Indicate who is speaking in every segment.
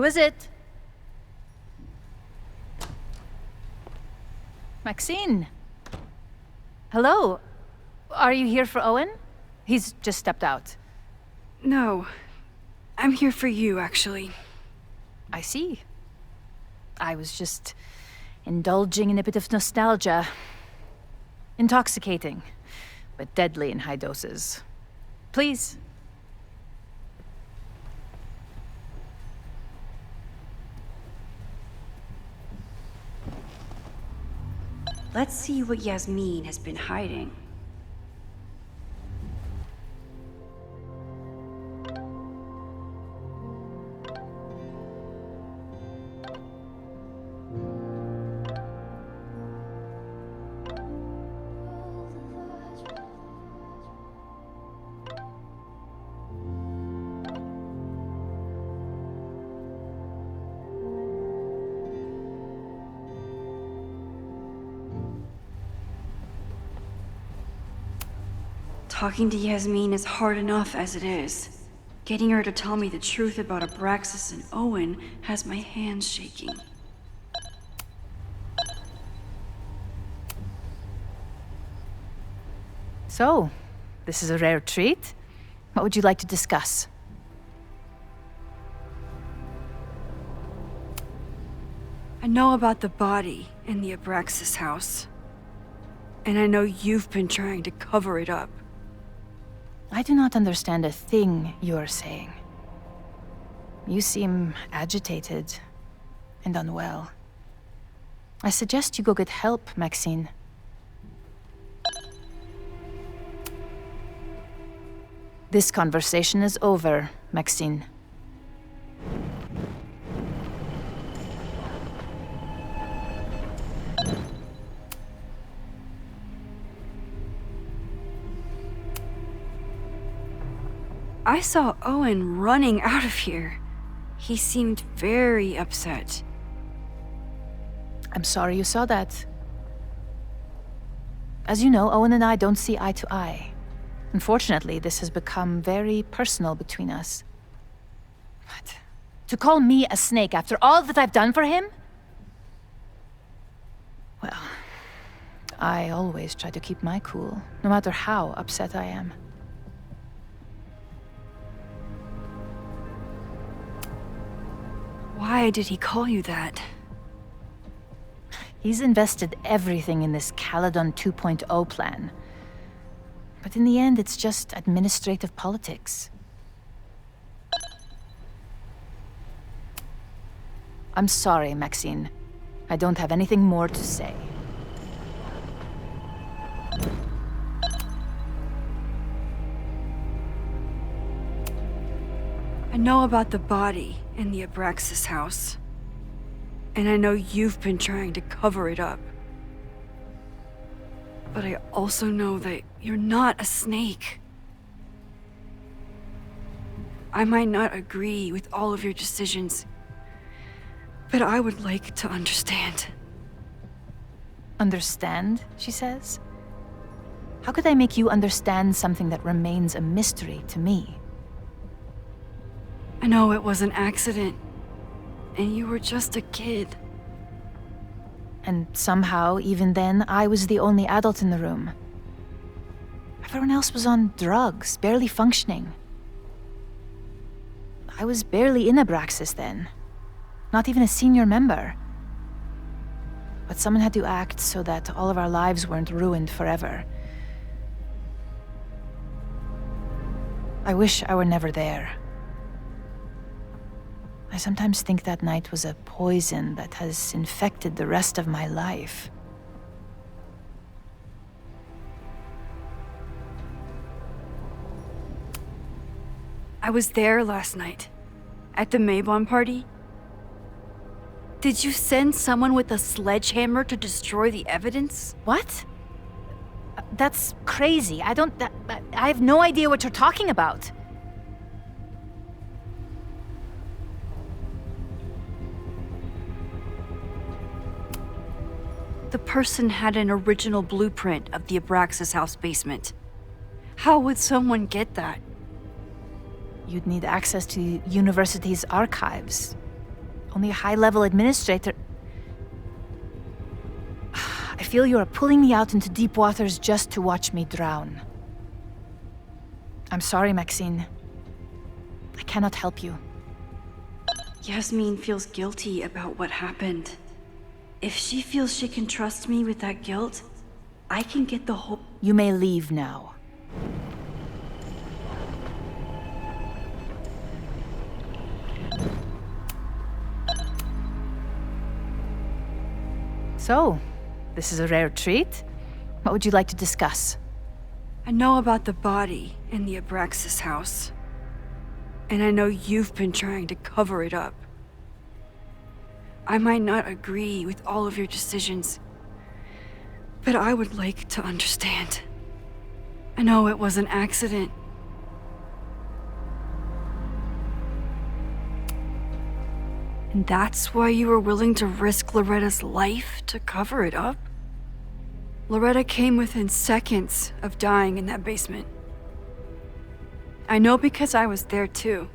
Speaker 1: Who is it? Maxine. Hello. Are you here for Owen? He's just stepped out.
Speaker 2: No. I'm here for you, actually.
Speaker 1: I see. I was just indulging in a bit of nostalgia. Intoxicating, but deadly in high doses. Please.
Speaker 2: Let's see what Yasmin has been hiding. Talking to Yasmin is hard enough as it is. Getting her to tell me the truth about Abraxas and Owen has my hands shaking.
Speaker 1: So, this is a rare treat. What would you like to discuss?
Speaker 2: I know about the body in the Abraxas house. And I know you've been trying to cover it up.
Speaker 1: I do not understand a thing you are saying. You seem agitated and unwell. I suggest you go get help, Maxine. This conversation is over, Maxine.
Speaker 2: I saw Owen running out of here. He seemed very upset.
Speaker 1: I'm sorry you saw that. As you know, Owen and I don't see eye to eye. Unfortunately, this has become very personal between us. But to call me a snake after all that I've done for him? Well, I always try to keep my cool, no matter how upset I am.
Speaker 2: Why did he call you that?
Speaker 1: He's invested everything in this Caledon 2.0 plan. But in the end, it's just administrative politics. I'm sorry, Maxine. I don't have anything more to say.
Speaker 2: I know about the body in the Abraxas house. And I know you've been trying to cover it up. But I also know that you're not a snake. I might not agree with all of your decisions, but I would like to understand.
Speaker 1: Understand, she says? How could I make you understand something that remains a mystery to me?
Speaker 2: I know it was an accident, and you were just a kid.
Speaker 1: And somehow, even then, I was the only adult in the room. Everyone else was on drugs, barely functioning. I was barely in Abraxas then. Not even a senior member. But someone had to act so that all of our lives weren't ruined forever. I wish I were never there. I sometimes think that night was a poison that has infected the rest of my life.
Speaker 2: I was there last night, at the Maybon party. Did you send someone with a sledgehammer to destroy the evidence?
Speaker 1: What? That's crazy. I have no idea what you're talking about.
Speaker 2: The person had an original blueprint of the Abraxas house basement. How would someone get that?
Speaker 1: You'd need access to the university's archives. Only a high-level administrator... I feel you are pulling me out into deep waters just to watch me drown. I'm sorry, Maxine. I cannot help you.
Speaker 2: Yasmin feels guilty about what happened. If she feels she can trust me with that guilt, I can get the whole...
Speaker 1: You may leave now. So, this is a rare treat. What would you like to discuss?
Speaker 2: I know about the body in the Abraxas house. And I know you've been trying to cover it up. I might not agree with all of your decisions, but I would like to understand. I know it was an accident. And that's why you were willing to risk Loretta's life to cover it up? Loretta came within seconds of dying in that basement. I know because I was there too.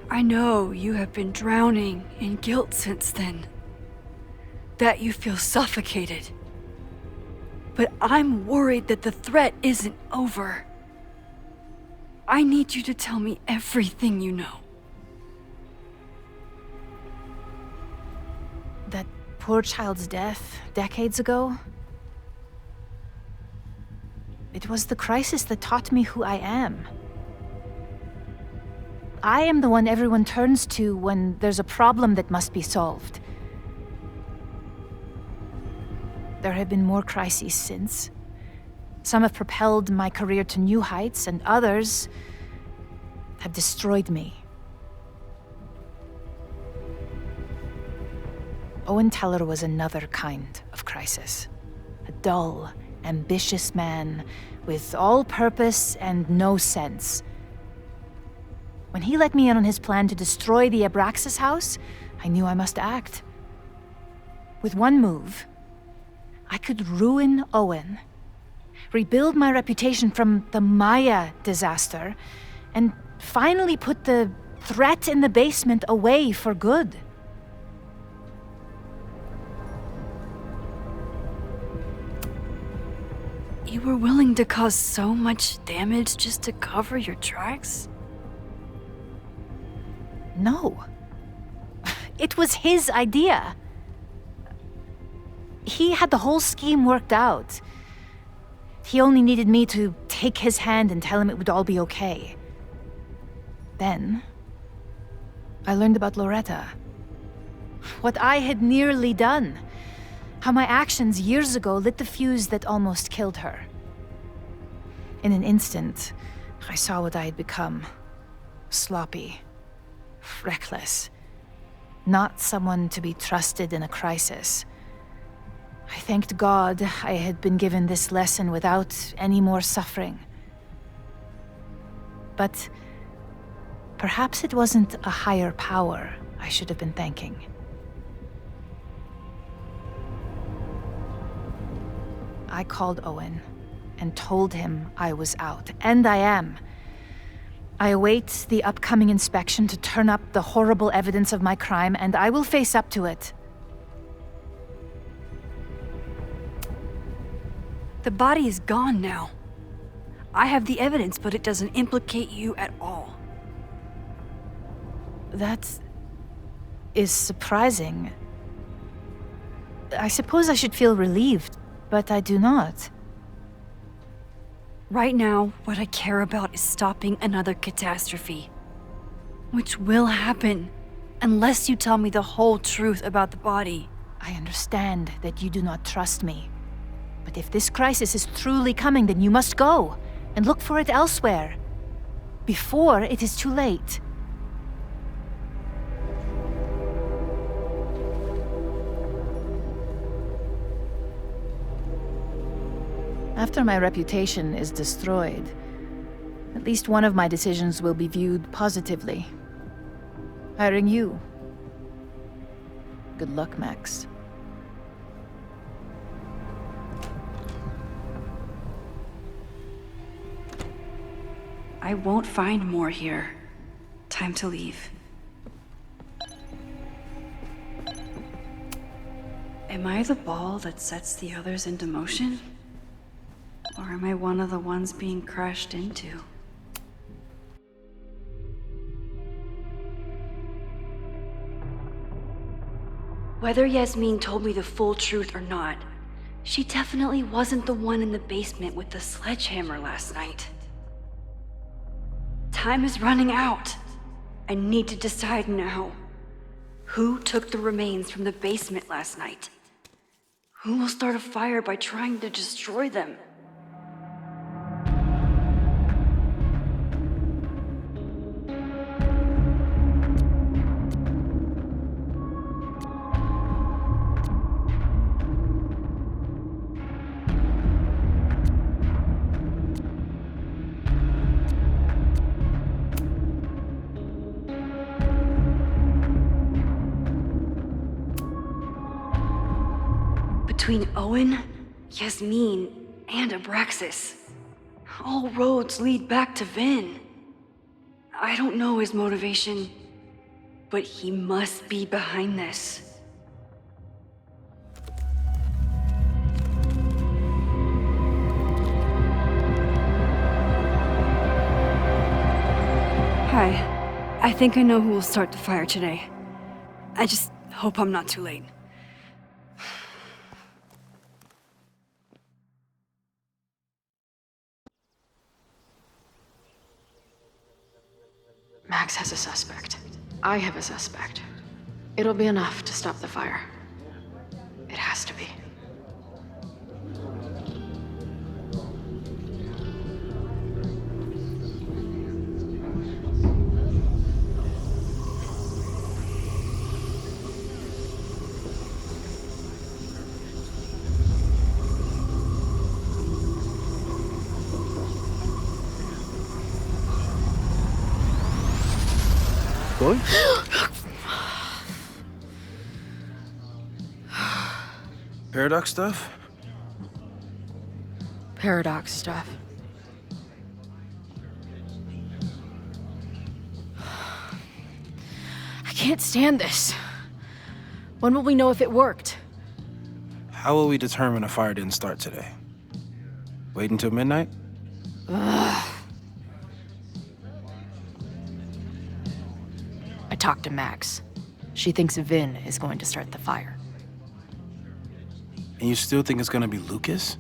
Speaker 2: I know you have been drowning in guilt since then. That you feel suffocated. But I'm worried that the threat isn't over. I need you to tell me everything you know.
Speaker 1: That poor child's death decades ago? It was the crisis that taught me who I am. I am the one everyone turns to when there's a problem that must be solved. There have been more crises since. Some have propelled my career to new heights, and others have destroyed me. Owen Teller was another kind of crisis. A dull, ambitious man with all purpose and no sense. When he let me in on his plan to destroy the Abraxas house, I knew I must act. With one move, I could ruin Owen, rebuild my reputation from the Maya disaster, and finally put the threat in the basement away for good.
Speaker 2: You were willing to cause so much damage just to cover your tracks?
Speaker 1: No. It was his idea. He had the whole scheme worked out. He only needed me to take his hand and tell him it would all be okay. Then, I learned about Loretta. What I had nearly done. How my actions years ago lit the fuse that almost killed her. In an instant, I saw what I had become. Sloppy. Reckless. Not someone to be trusted in a crisis. I thanked God I had been given this lesson without any more suffering. But perhaps it wasn't a higher power I should have been thanking. I called Owen and told him I was out, and I am. I await the upcoming inspection to turn up the horrible evidence of my crime, and I will face up to it.
Speaker 2: The body is gone now. I have the evidence, but it doesn't implicate you at all.
Speaker 1: That is surprising. I suppose I should feel relieved, but I do not.
Speaker 2: Right now, what I care about is stopping another catastrophe. Which will happen, unless you tell me the whole truth about the body.
Speaker 1: I understand that you do not trust me. But if this crisis is truly coming, then you must go and look for it elsewhere. Before it is too late. After my reputation is destroyed, at least one of my decisions will be viewed positively. Hiring you. Good luck, Max.
Speaker 2: I won't find more here. Time to leave. Am I the ball that sets the others into motion? Or am I one of the ones being crashed into? Whether Yasmin told me the full truth or not, she definitely wasn't the one in the basement with the sledgehammer last night. Time is running out. I need to decide now. Who took the remains from the basement last night? Who will start a fire by trying to destroy them? Between Owen, Yasmin, and Abraxas, all roads lead back to Vin. I don't know his motivation, but he must be behind this. Hi. I think I know who will start the fire today. I just hope I'm not too late.
Speaker 3: Max has a suspect. I have a suspect. It'll be enough to stop the fire. It has to be.
Speaker 4: Boy? Paradox stuff?
Speaker 3: Paradox stuff. I can't stand this. When will we know if it worked?
Speaker 4: How will we determine a fire didn't start today? Wait until midnight?
Speaker 3: Ugh. I talked to Max. She thinks Vin is going to start the fire.
Speaker 4: And you still think it's gonna be Lucas?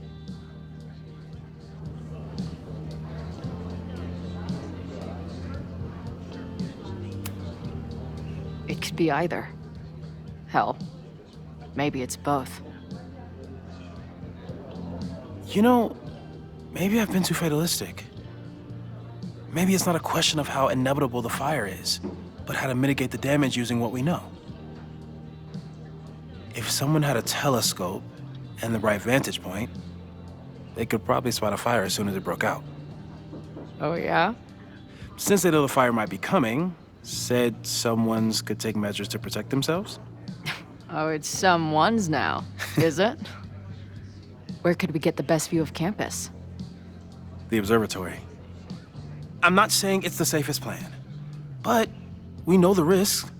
Speaker 3: It could be either. Hell, maybe it's both.
Speaker 4: You know, maybe I've been too fatalistic. Maybe it's not a question of how inevitable the fire is, but how to mitigate the damage using what we know. If someone had a telescope and the right vantage point, they could probably spot a fire as soon as it broke out.
Speaker 3: Oh, yeah?
Speaker 4: Since they know the fire might be coming, said someones could take measures to protect themselves?
Speaker 3: Oh, it's someone's now, is it? Where could we get the best view of campus?
Speaker 4: The observatory. I'm not saying it's the safest plan, but we know the risks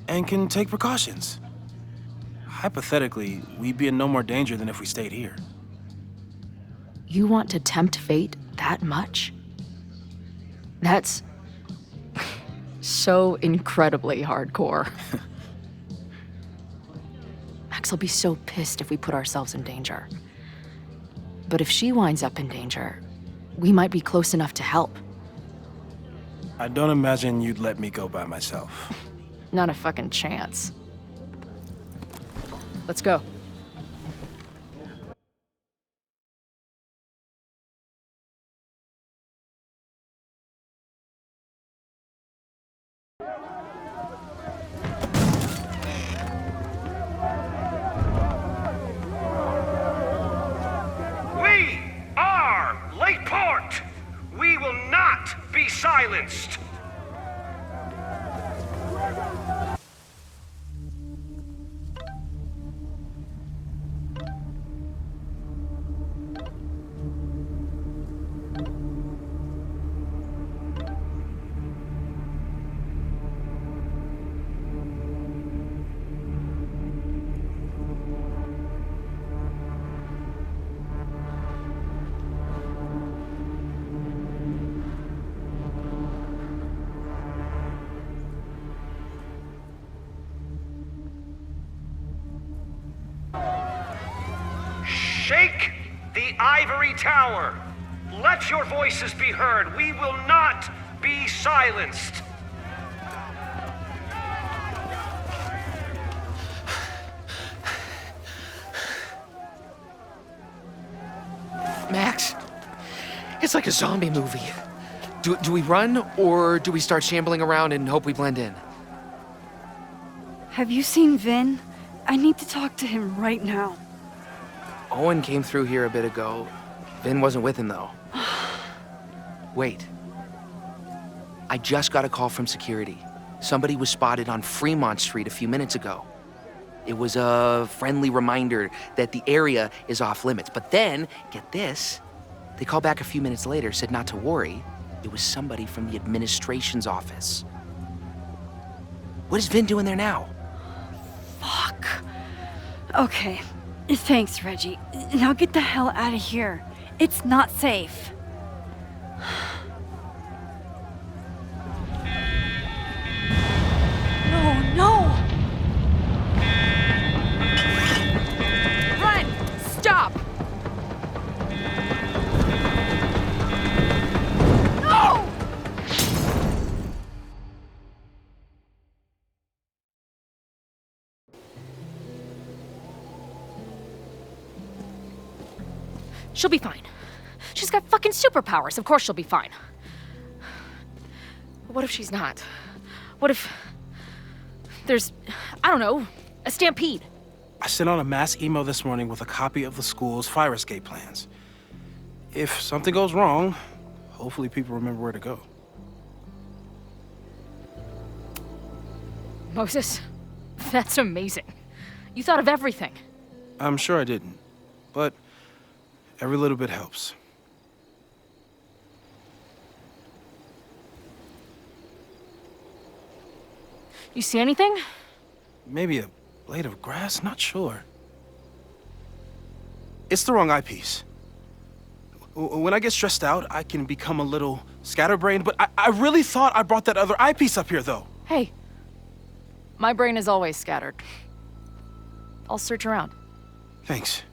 Speaker 4: and can take precautions. Hypothetically, we'd be in no more danger than if we stayed here.
Speaker 3: You want to tempt fate that much? That's so incredibly hardcore. Max will be so pissed if we put ourselves in danger. But if she winds up in danger, we might be close enough to help.
Speaker 4: I don't imagine you'd let me go by myself.
Speaker 3: Not a fucking chance. Let's go.
Speaker 5: We are Lakeport! We will not be silenced! tower. Let your voices be heard. We will not be silenced.
Speaker 6: Max, it's like a zombie movie. Do we run, or do we start shambling around and hope we blend in?
Speaker 2: Have you seen Vin? I need to talk to him right now.
Speaker 6: Owen came through here a bit ago. Vin wasn't with him, though. Wait. I just got a call from security. Somebody was spotted on Fremont Street a few minutes ago. It was a friendly reminder that the area is off limits. But then, get this, they called back a few minutes later, said not to worry. It was somebody from the administration's office. What is Vin doing there now?
Speaker 2: Fuck. Okay. Thanks, Reggie. Now get the hell out of here. It's not safe. No!
Speaker 3: Run! Stop!
Speaker 2: No!
Speaker 3: She'll be fine. She's got fucking superpowers. Of course she'll be fine. But what if she's not? What if there's, I don't know, a stampede?
Speaker 4: I sent out a mass email this morning with a copy of the school's fire escape plans. If something goes wrong, hopefully people remember where to go.
Speaker 3: Moses, that's amazing. You thought of everything.
Speaker 4: I'm sure I didn't, but every little bit helps.
Speaker 3: You see anything?
Speaker 4: Maybe a blade of grass, not sure. It's the wrong eyepiece. When I get stressed out, I can become a little scatterbrained, but I really thought I brought that other eyepiece up here, though.
Speaker 3: Hey, my brain is always scattered. I'll search around.
Speaker 4: Thanks.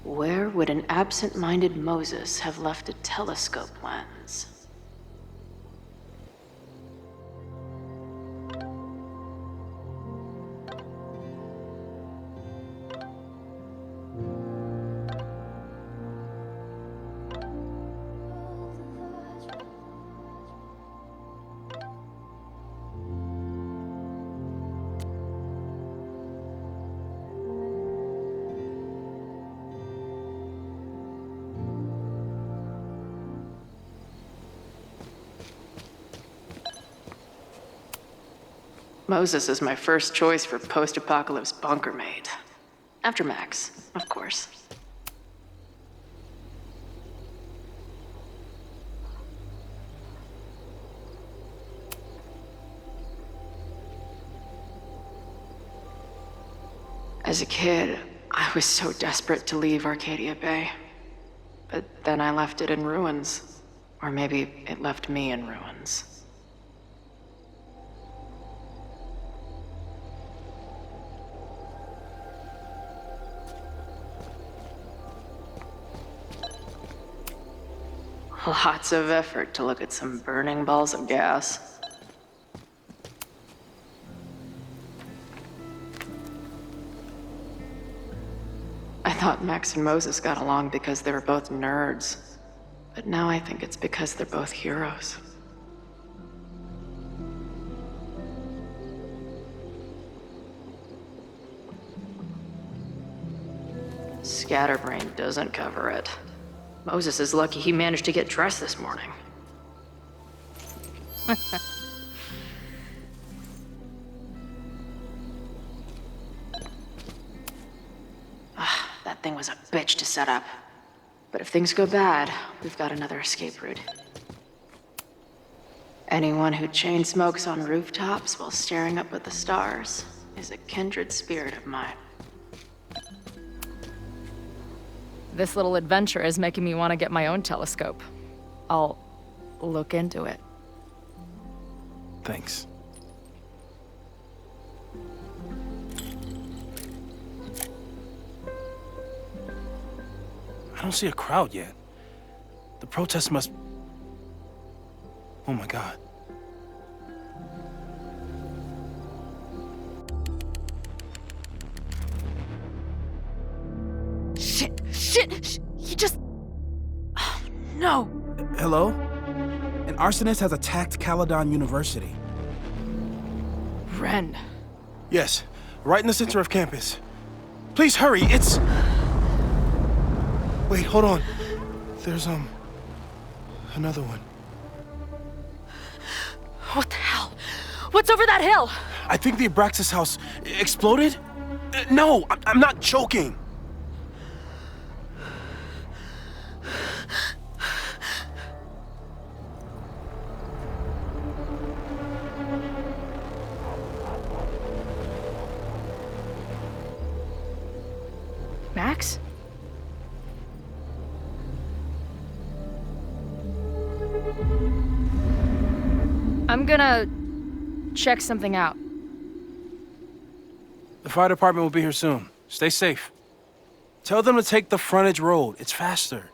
Speaker 3: Where would an absent-minded Moses have left a telescope lens? Moses is my first choice for post-apocalypse bunker maid. After Max, of course. As a kid, I was so desperate to leave Arcadia Bay. But then I left it in ruins. Or maybe it left me in ruins. Lots of effort to look at some burning balls of gas. I thought Max and Moses got along because they were both nerds. But now I think it's because they're both heroes. Scatterbrain doesn't cover it. Moses is lucky he managed to get dressed this morning. That thing was a bitch to set up. But if things go bad, we've got another escape route. Anyone who chain smokes on rooftops while staring up at the stars is a kindred spirit of mine. This little adventure is making me want to get my own telescope. I'll look into it.
Speaker 4: Thanks. don't see a crowd yet. The protest must... Oh my God.
Speaker 7: Shit! He just... Oh, no!
Speaker 8: Hello? An arsonist has attacked Caledon University.
Speaker 7: Ren.
Speaker 4: Yes, right in the center of campus. Please hurry, it's... Wait, hold on. There's, another one.
Speaker 7: What the hell? What's over that hill?
Speaker 4: I think the Abraxas house exploded? No, I'm not joking.
Speaker 1: Max? I'm gonna check something out.
Speaker 4: The fire department will be here soon. Stay safe. Tell them to take the frontage road. It's faster.